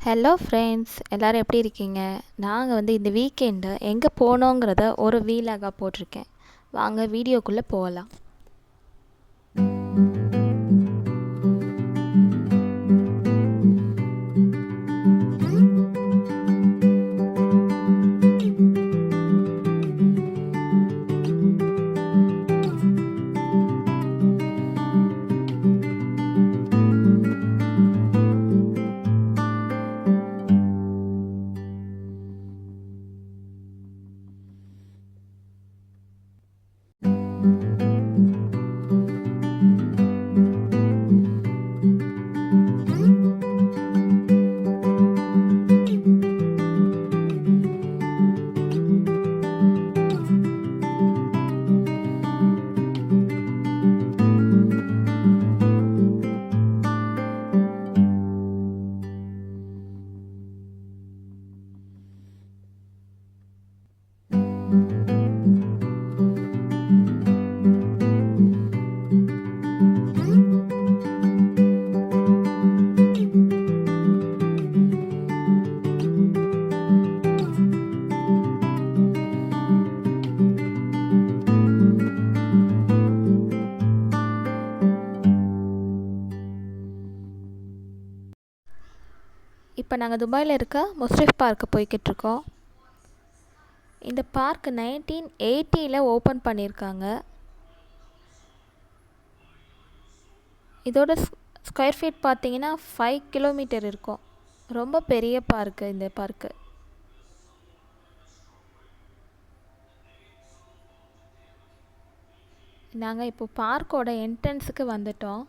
Hello friends, எல்லோரும் எப்படி இருக்கீங்க? நாங்கள் இந்த வீக்கெண்டு எங்கே போனோங்கிறத ஒரு வீலாக போட்டிருக்கேன். வாங்க வீடியோக்குள்ளே போகலாம். இப்போ நாங்கள் துபாயில் இருக்க முஸ்ரிஃப் பார்க்கு போய்கிட்ருக்கோம். இந்த பார்க் 1980 ஓப்பன் பண்ணியிருக்காங்க. இதோட ஸ்கொயர் ஃபீட் பார்த்தீங்கன்னா 5 கிலோமீட்டர் இருக்கும். ரொம்ப பெரிய பார்க்கு இந்த பார்க்கு. நாங்கள் இப்போ பார்க்கோட என்ட்ரன்ஸுக்கு வந்துட்டோம்.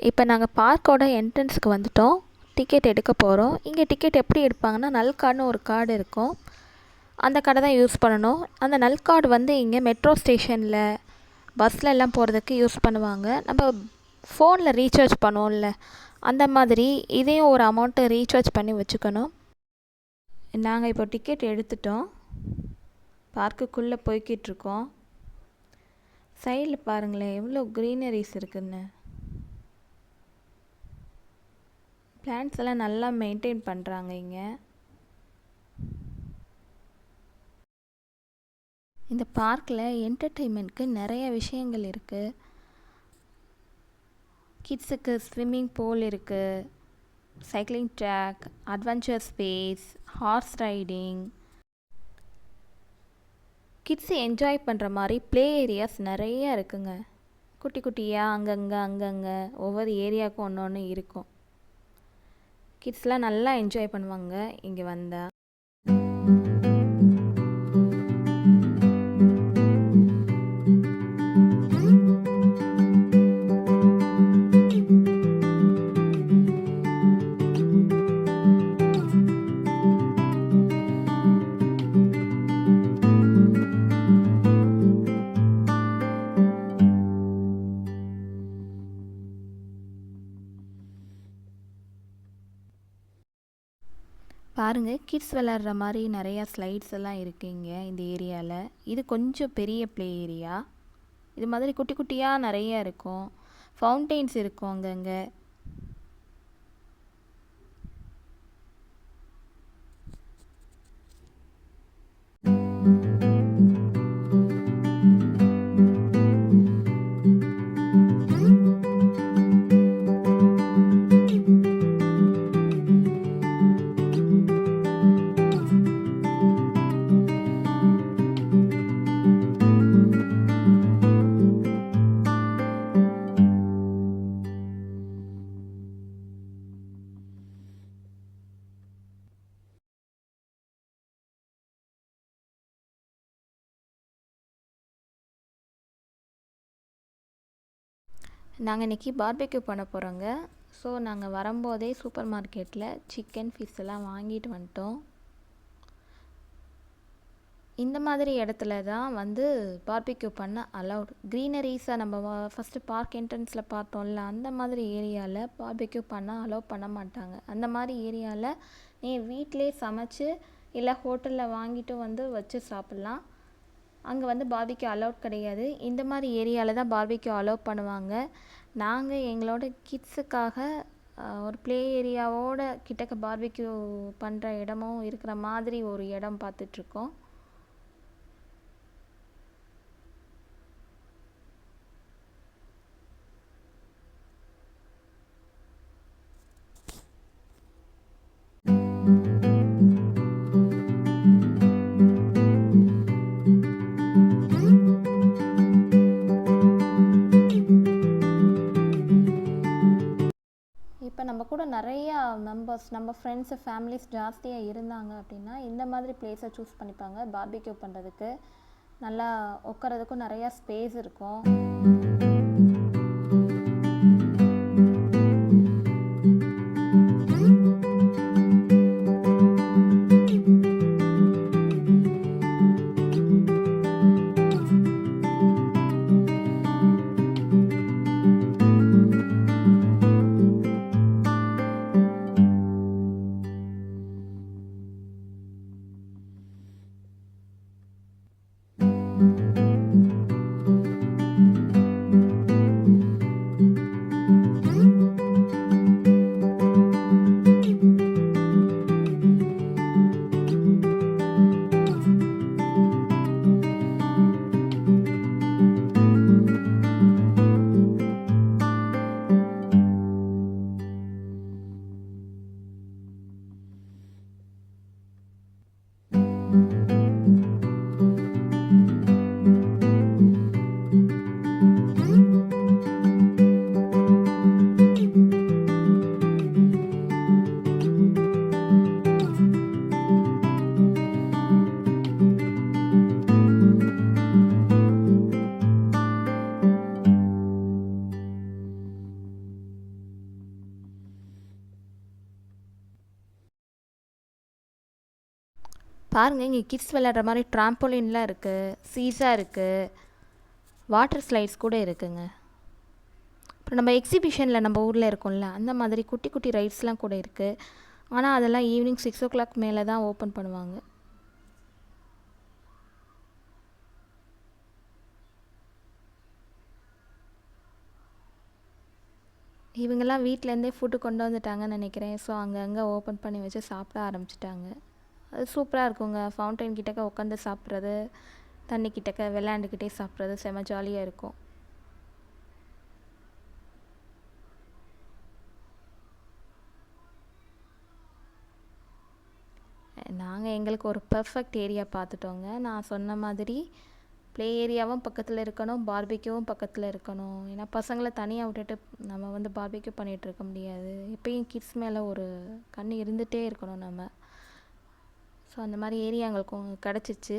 இப்போ நாங்கள் பார்க்கோட என்ட்ரன்ஸுக்கு வந்துட்டோம். டிக்கெட் எடுக்க போகிறோம். இங்கே டிக்கெட் எப்படி எடுப்பாங்கன்னா, நல் கார்டுன்னு ஒரு கார்டு இருக்கும். அந்த கார்டை தான் யூஸ் பண்ணணும். அந்த நல் கார்டு இங்கே மெட்ரோ ஸ்டேஷனில் பஸ்ஸில் எல்லாம் போகிறதுக்கு யூஸ் பண்ணுவாங்க. நம்ம ஃபோனில் ரீசார்ஜ் பண்ணுவோம்ல, அந்த மாதிரி இதையும் ஒரு அமௌண்ட்டு ரீசார்ஜ் பண்ணி வச்சுக்கணும். நாங்கள் இப்போ டிக்கெட் எடுத்துட்டோம். பார்க்குக்குள்ளே போய்கிட்ருக்கோம். சைடில் பாருங்களேன் எவ்வளோ க்ரீனரிஸ் இருக்குதுன்னு. பிளான்ட்ஸ் எல்லாம் நல்லா மெயின்டைன் பண்ணுறாங்க இங்கே. இந்த பார்க்கில் என்டர்டெயின்மெண்ட்க்கு நிறைய விஷயங்கள் இருக்குது. கிட்ஸுக்கு ஸ்விம்மிங் பூல் இருக்குது, cycling track, adventure space, horse riding. Kids enjoy பண்ணுற மாதிரி ப்ளே ஏரியாஸ் நிறைய இருக்குங்க. குட்டி குட்டியாக அங்கங்கே ஒவ்வொரு ஏரியாவுக்கும் ஒன்று ஒன்று இருக்கும். கிட்ஸ்லாம் நல்லா என்ஜாய் பண்ணுவாங்க இங்கே வந்தால். பாருங்கள், கிட்ஸ் விளாட்ற மாதிரி நிறையா ஸ்லைட்ஸ் எல்லாம் இருக்குங்க இந்த ஏரியாவில். இது கொஞ்சம் பெரிய ப்ளே ஏரியா. இது மாதிரி குட்டி குட்டியாக நிறைய இருக்கும். ஃபவுண்டெயின்ஸ் இருக்கும் அங்கங்கே. நாங்கள் இன்றைக்கி பார்பெக்யூ பண்ண போகிறோங்க. ஸோ நாங்கள் வரும்போதே சூப்பர் மார்க்கெட்டில் சிக்கன் ஃபிஷ் எல்லாம் வாங்கிட்டு வந்துட்டோம். இந்த மாதிரி இடத்துல தான் வந்து பார்பிக்யூ பண்ண அலவுட். க்ரீனரிஸாக நம்ம ஃபஸ்ட்டு பார்க் என்ட்ரன்ஸில் பார்த்தோம்ல, அந்த மாதிரி ஏரியாவில் பார்பிக்யூ பண்ண அலோவ் பண்ண மாட்டாங்க. அந்த மாதிரி ஏரியாவில் நீ வீட்டிலே சமைச்சு இல்லை ஹோட்டலில் வாங்கிட்டு வந்து வச்சு சாப்பிட்லாம். அங்கே வந்து பார்பிக்யூ அலோவ் கிடையாது. இந்த மாதிரி ஏரியாவில் தான் பார்பிக்யூ அலோவ் பண்ணுவாங்க. நாங்கள் எங்களோட கிட்ஸுக்காக ஒரு ப்ளே ஏரியாவோட கிட்டக்க பார்பிக்யூ பண்ணுற இடமும் இருக்கிற மாதிரி ஒரு இடம் பார்த்துட்ருக்கோம். இப்போ நம்ம கூட நிறையா மெம்பர்ஸ், நம்ம ஃப்ரெண்ட்ஸு, ஃபேமிலிஸ் ஜாஸ்தியாக இருந்தாங்க அப்படின்னா இந்த மாதிரி பிளேஸை சூஸ் பண்ணிப்பாங்க. பார்பிக்யூ பண்ணுறதுக்கு நல்லா உட்காரதுக்கும் நிறையா ஸ்பேஸ் இருக்கும். பாருங்கள், இங்கே கிட்ஸ் விளையாடுற மாதிரி ட்ராம்போலின்லாம் இருக்குது, சீஸா இருக்குது, வாட்டர் ஸ்லைட்ஸ் கூட இருக்குங்க. அப்புறம் நம்ம எக்ஸிபிஷனில் நம்ம ஊரில் இருக்கோம்ல, அந்த மாதிரி குட்டி குட்டி ரைட்ஸ்லாம் கூட இருக்குது. ஆனால் அதெல்லாம் ஈவினிங் 6 o'clock மேலே தான் ஓப்பன் பண்ணுவாங்க. இவங்கெல்லாம் வீட்டிலேருந்தே ஃபுட்டு கொண்டு வந்துட்டாங்கன்னு நினைக்கிறேன். ஸோ அங்கங்கே ஓப்பன் பண்ணி வச்சு சாப்பிட ஆரம்பிச்சிட்டாங்க. அது சூப்பராக இருக்குங்க. ஃபவுண்டைன் கிட்டக்க உட்காந்து சாப்பிட்றது, தண்ணி கிட்டக்க விளையாண்டுக்கிட்டே சாப்பிட்றது செம ஜாலியாக இருக்கும். நாங்கள் எங்களுக்கு ஒரு பர்ஃபெக்ட் ஏரியா பார்த்துட்டோங்க. நான் சொன்ன மாதிரி ப்ளே ஏரியாவும் பக்கத்தில் இருக்கணும், பார்பிக்யூவும் பக்கத்தில் இருக்கணும். ஏன்னா பசங்களை தனியாக விட்டுட்டு நம்ம வந்து பார்பிக்யூ பண்ணிகிட்டு இருக்க முடியாது. எப்பயும் கிட்ஸ் மேலே ஒரு கண் இருந்துகிட்டே இருக்கணும் நம்ம. ஸோ அந்த மாதிரி ஏரியா எங்களுக்கு கிடச்சிச்சு.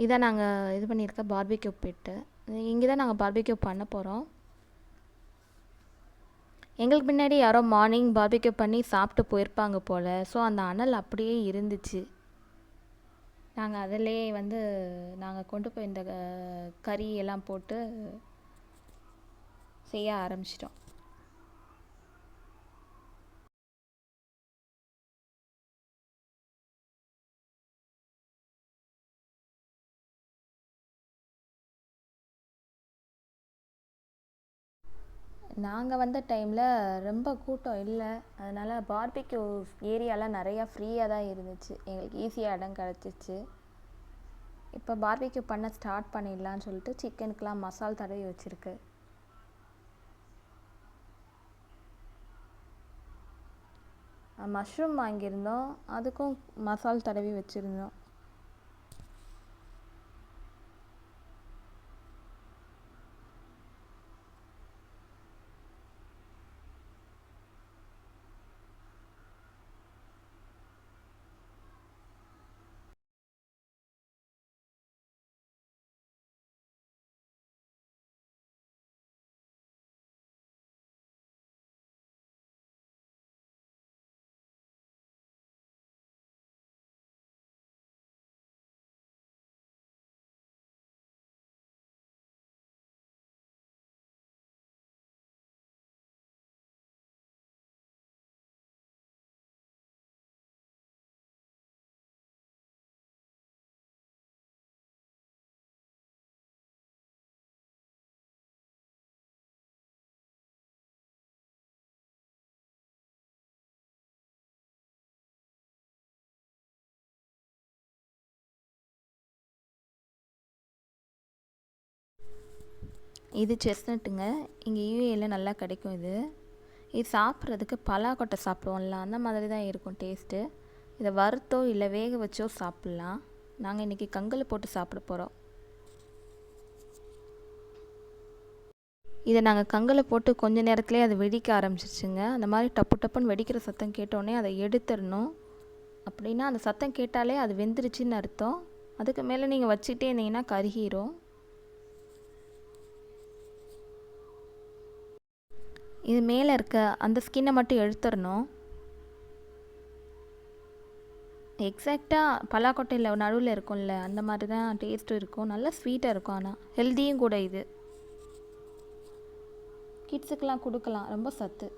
இதான் நாங்கள் இது பண்ணியிருக்க பார்பிக்யூ பிட்டு. இங்கே தான் நாங்கள் பார்பிக்யூ பண்ண போகிறோம். எங்களுக்கு பின்னாடி யாரோ மார்னிங் பார்பிக்யூ பண்ணி சாப்பிட்டு போயிருப்பாங்க போல். ஸோ அந்த அனல் அப்படியே இருந்துச்சு. நாங்கள் அதிலே வந்து நாங்கள் கொண்டு போய் இந்த கறி எல்லாம் போட்டு செய்ய ஆரம்பிச்சிட்டோம். நாங்கள் வந்த டைமில் ரொம்ப கூட்டம் இல்லை, அதனால் பார்பிக்யூ ஏரியாலாம் நிறையா ஃப்ரீயாக தான் இருந்துச்சு. எங்களுக்கு ஈஸியாக இடம் கிடச்சிச்சு. இப்போ பார்பிக்யூ பண்ண ஸ்டார்ட் பண்ணிடலான்னு சொல்லிட்டு சிக்கனுக்கெலாம் மசால் தடவி வச்சுருக்கு. மஷ்ரூம் வாங்கியிருந்தோம், அதுக்கும் மசால் தடவி வச்சுருந்தோம். இது செஸ்னட்டுங்க. இங்கே யூஏயில் நல்லா கிடைக்கும் இது. இது சாப்பிட்றதுக்கு பலாக்கொட்டை சாப்பிடுவோம்ல, அந்த மாதிரி தான் இருக்கும் டேஸ்ட்டு. இதை வறுத்தோ இல்லை வேக வச்சோ சாப்பிட்லாம். நாங்கள் இன்றைக்கி கங்கில் போட்டு சாப்பிட போகிறோம். இதை நாங்கள் கங்கில் போட்டு கொஞ்ச நேரத்துலேயே அது வெடிக்க ஆரம்பிச்சிருச்சுங்க. அந்த மாதிரி டப்பு டப்புன்னு வெடிக்கிற சத்தம் கேட்டோடனே அதை எடுத்துடணும். அப்படின்னா அந்த சத்தம் கேட்டாலே அது வெந்துருச்சுன்னு அர்த்தம். அதுக்கு மேலே நீங்கள் வச்சுக்கிட்டே இருந்தீங்கன்னா கருகிரும். இது மேலே இருக்க அந்த ஸ்கின்னை மட்டும் எடுத்துடணும். எக்ஸாக்டாக பலாக்கொட்டையில் நடுவில் இருக்கும்ல, அந்த மாதிரி தான் டேஸ்ட்டும் இருக்கும். நல்லா ஸ்வீட்டாக இருக்கும். ஆனால் ஹெல்த்தியும் கூட. இது கிட்ஸுக்கெலாம் கொடுக்கலாம், ரொம்ப சத்து.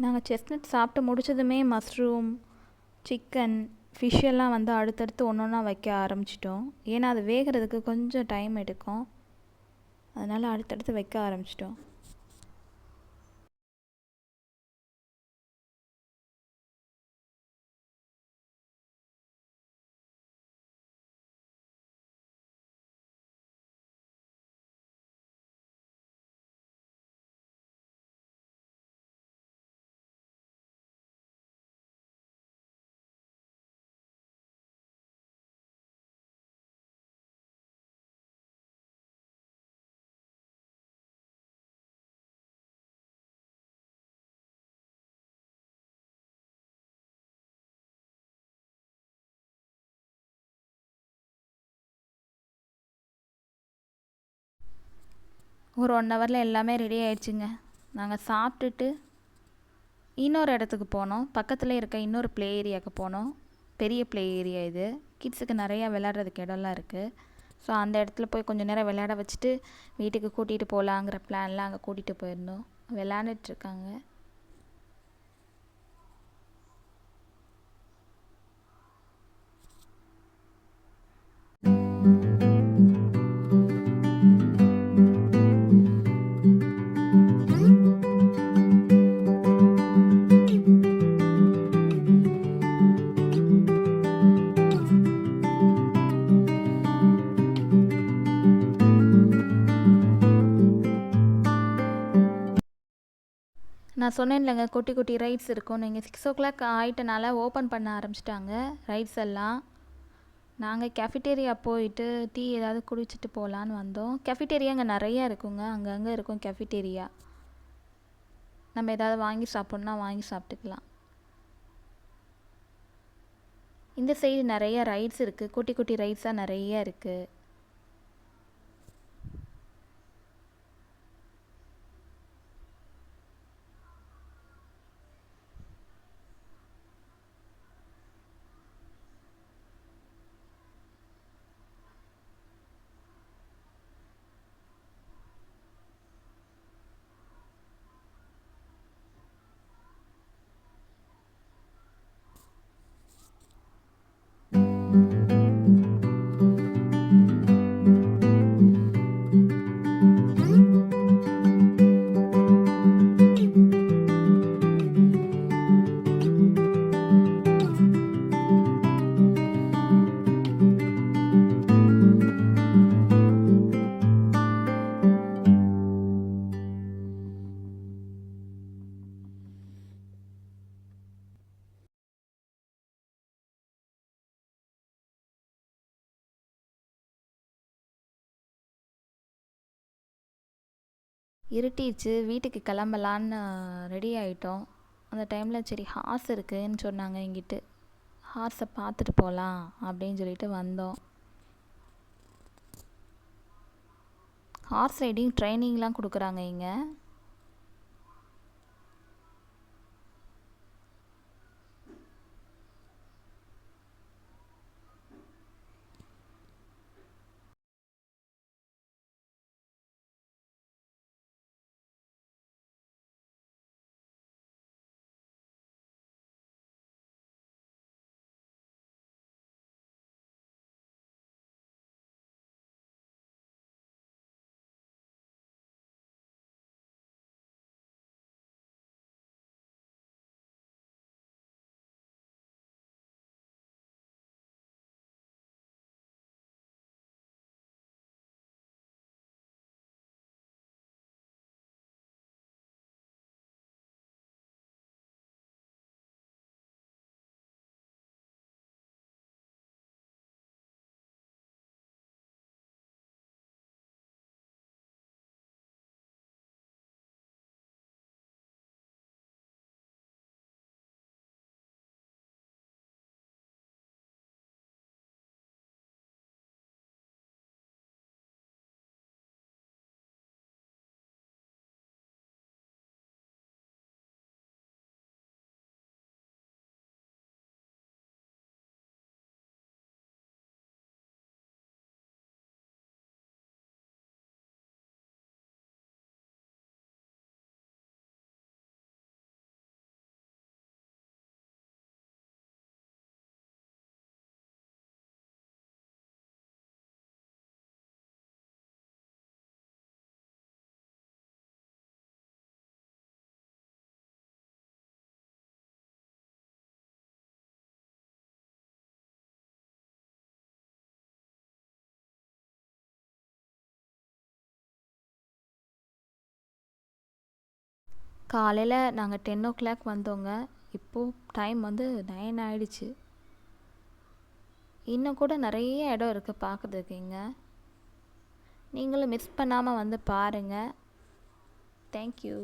நாங்கள் செஸ்னட் சாப்பிட்டு முடித்ததுமே மஷ்ரூம், சிக்கன், ஃபிஷ் எல்லாம் வந்து அடுத்தடுத்து ஒன்று ஒன்றா வைக்க ஆரம்பிச்சிட்டோம். ஏன்னா அது வேகிறதுக்கு கொஞ்சம் டைம் எடுக்கும். அதனால் அடுத்தடுத்து வைக்க ஆரம்பிச்சிட்டோம். ஒரு 1 ஹவரில் எல்லாமே ரெடி ஆயிடுச்சுங்க. நாங்கள் சாப்பிட்டுட்டு இன்னொரு இடத்துக்கு போனோம். பக்கத்தில் இருக்க இன்னொரு ப்ளே ஏரியாவுக்கு போனோம். பெரிய ப்ளே ஏரியா இது. கிட்ஸுக்கு நிறையா விளையாடுறதுக்கு இடம்லாம் இருக்குது. ஸோ அந்த இடத்துல போய் கொஞ்சம் நேரம் விளையாட வச்சுட்டு வீட்டுக்கு கூட்டிகிட்டு போகலாங்கிற பிளான்லாம் அங்கே கூட்டிகிட்டு போயிருந்தோம். விளையாண்டுட்ருக்காங்க. நான் சொன்னேன் இல்லைங்க, குட்டி குட்டி ரைட்ஸ் இருக்கும். நீங்கள் 6 o'clock ஆகிட்டனால ஓப்பன் பண்ண ஆரம்பிச்சிட்டாங்க ரைட்ஸ் எல்லாம். நாங்கள் கேஃபிட்டேரியா போயிட்டு டீ ஏதாவது குடிச்சிட்டு போகலான்னு வந்தோம். கேஃபிட்டேரியா அங்கே நிறையா இருக்குங்க. அங்கங்கே இருக்கும் கேஃபிட்டேரியா. நம்ம ஏதாவது வாங்கி சாப்பிட்ணுன்னா வாங்கி சாப்பிட்டுக்கலாம். இந்த சைடு நிறைய ரைட்ஸ் இருக்குது. குட்டி குட்டி ரைட்ஸாக நிறைய இருக்குது. இருட்டிடுச்சு, வீட்டுக்கு கிளம்பலான்னு ரெடி ஆகிட்டோம். அந்த டைமில் சரி ஹார்ஸ் இருக்குதுன்னு சொன்னாங்க. இங்கிட்டு ஹார்ஸை பார்த்துட்டு போகலாம் அப்படின்னு சொல்லிட்டு வந்தோம். ஹார்ஸ் ரைடிங் ட்ரைனிங்லாம் கொடுக்குறாங்க இங்கே. காலையில் நாங்கள் 10 o'clock வந்தோங்க. இப்போது டைம் வந்து 9 ஆயிடுச்சு. இன்னும் கூட நிறைய இடம் இருக்குது பார்க்குறதுக்கு இங்கே. நீங்களும் மிஸ் பண்ணாமல் வந்து பாருங்கள். தேங்க்யூ.